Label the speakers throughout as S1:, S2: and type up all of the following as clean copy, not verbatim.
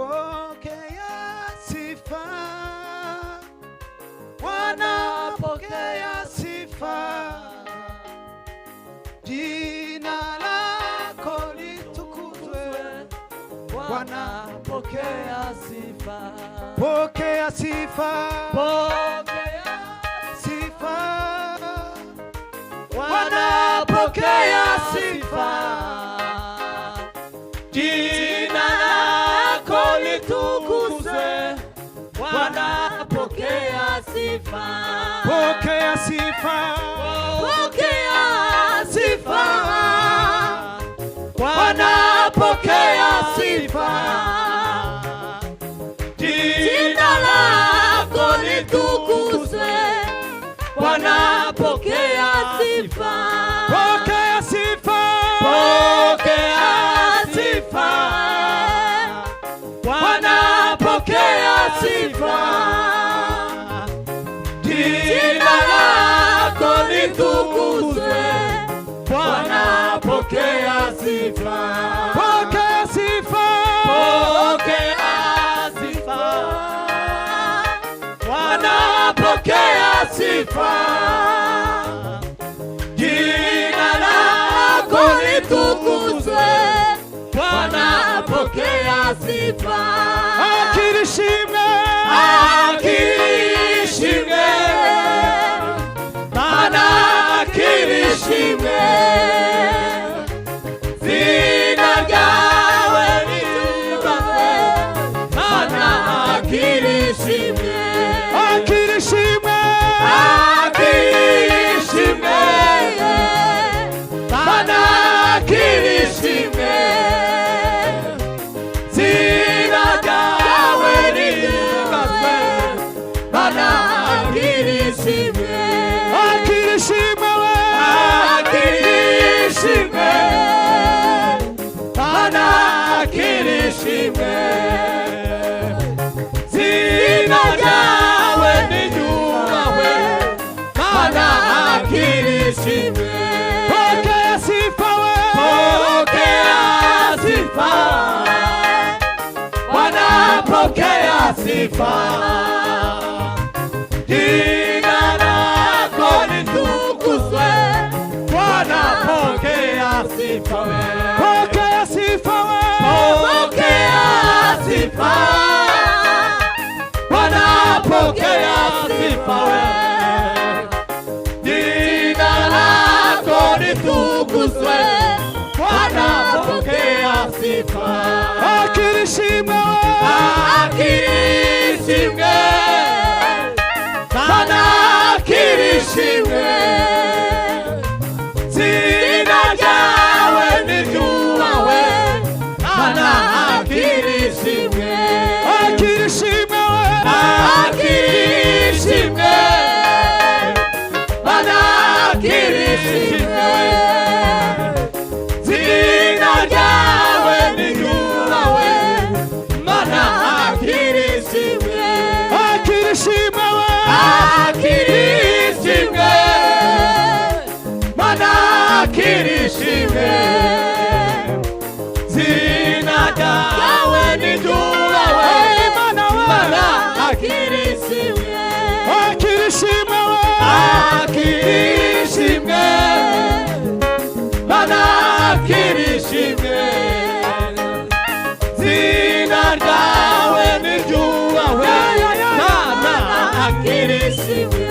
S1: Pokea sifa Bwana, pokea sifa, jina lako litukuzwe Bwana, pokea sifa, pokea sifa, pokea sifa Bwana, pokea sifa, jina lako litukuzwe Bwana, pokea sifa, pokea sifa, pokea sifa Bwana, pokea sifa, jina lako litukuzwe Bwana, pokea sifa, pokea sifa, pokea sifa Bwana, pokea sifa, jina lako litukuzwe Bwana, pokea sifa, pokea sifa, pokea sifa Bwana, pokea sifa, jina lako litukuzwe Bwana, pokea sifa. Akirishimwe, akirishimwe Bwana, akirishimwe, zina ryawe litukuzwe Bwana, akirishimwe, akirishimwe, akirishimwe Bwana, akirishimwe, zina ryawe litukuzwe Bwana, akirishimwe, akirishimwe, akirishimwe Bwana, akirishimwe, zina ryawe litukuzwe Bwana, akirishimwe, pokea sifa, pokea sifa Bwana, pokea sifa, jina lako litukuzwe Bwana, pokea sifa, pokea sifa, pokea sifa Bwana, pokea sifa, jina lako litukuzwe Bwana, pokea sifa, akirishimwe, akirishimwe Bwana, akirishimwe, zina ryawe litukuzwe Bwana, akirishimwe, akirishimwe, akirishimwe Bwana, akirishimwe, zina ryawe litukuzwe Bwana, akirishimwe, akirishimwe, akirishimwe Bwana, akirishimwe, zina ryawe litukuzwe Bwana, akirishimwe, akirishimwe, akirishimwe Bwana, akirishimwe, zina ryawe litukuzwe Bwana, akirishimwe.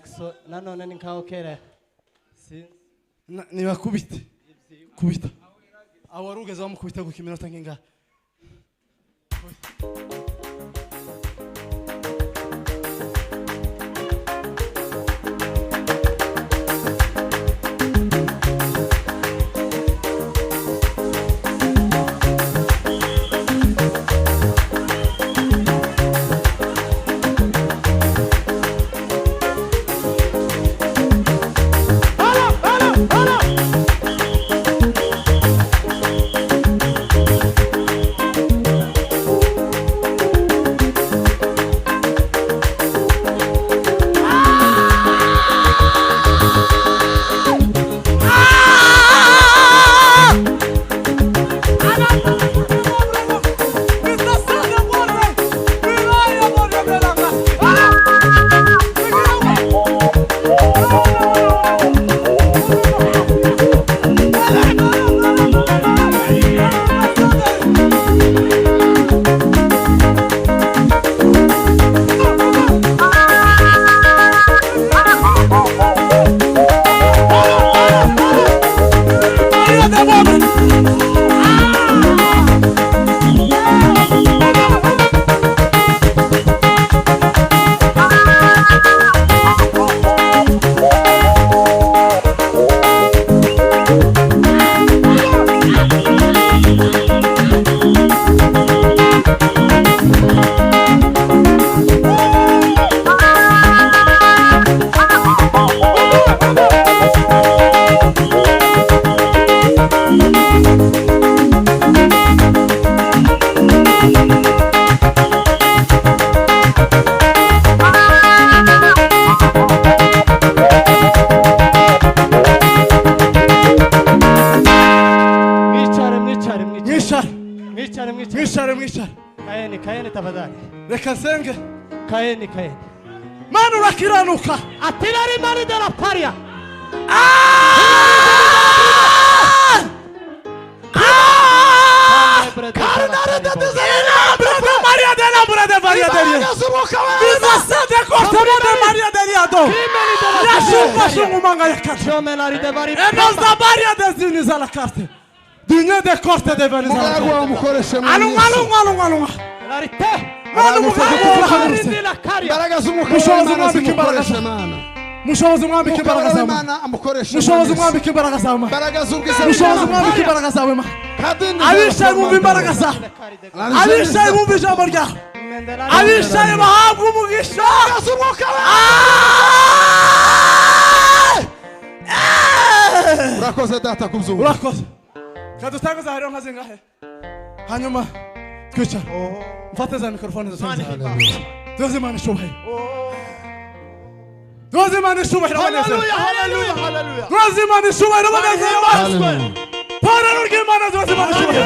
S1: Jackson nanone ni nkaho kera
S2: niba kubita aho warugeze bamukubita ku kiminota nkinga Kaeni tafadhali. Reka senge.
S1: Kaeni.
S2: Manu rakiranuka.
S1: Atilari mani de la paria.
S2: Karnare de dizena brada Maria de la brada Maria de Dio. Viva sade cortamo de Maria de Dio. Ya shuka shungu manga yakati.
S1: Shomenari de vari.
S2: Enos da Maria de Zini za la carte. Dünya de corte de Venezuela. Alunga.
S1: Larite.
S2: Manu Mushobozi mwambi kimbaraga zawe. Mushobozi mwambi kimbaraga zawe. Mushobozi mwambi kimbaraga zawe. Abishaye mu bimbaraga zawe. Abishaye mu bijambo ryawe. Abishaye bahabwa umugisha.
S3: Urakoze data kuzungu.
S2: Urakoze. Kadutangaza hariho nka zingahe? Hanyuma twicara. Mfate za mikrofone dutangaza. Dozimana shubahiro. Dozimana shubahiro.
S1: Hallelujah.
S2: Dozimana shubahiro.
S3: Hallelujah.
S2: Para n'urw'Imana dozimana shubahiro.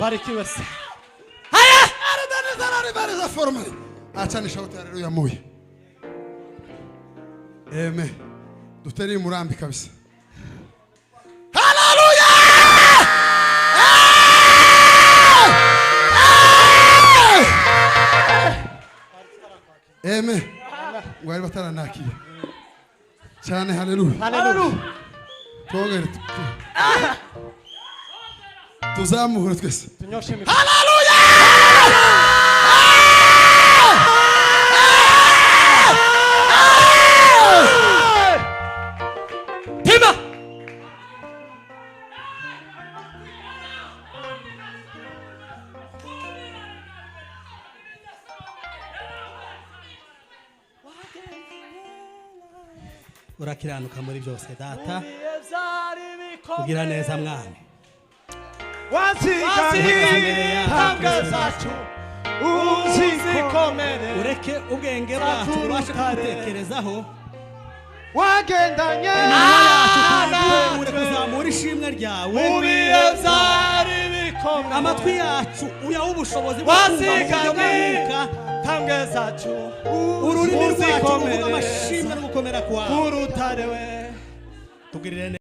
S1: barikiwe se.
S2: Haya! Aribariza forma. Acha nishauti haleluya moyo. Amen. Duteri murambi kabisa. Haleluya! Amen. Ngwari bataranakira. Cyane haleluya.
S1: Haleluya.
S2: Tongere. Tuzamuhure twese.
S1: Tunyoshe mi.
S2: Haleluya!
S1: Tima.
S4: urakiranuka muri byose data kugira neza mwami
S1: Wansigaye tangazacu uzikomere
S4: ureke ubwenge bwacu ubashe kutekerezaho
S1: wagendanye
S4: ure kuzamura ishimwe ryawe amatwi yacu uyaha ubushobozi bwo kumva
S1: tangazacu
S4: ururimi rwacu ruvuga amashimwe no gukomera kwawe
S1: urutare we
S4: tugirire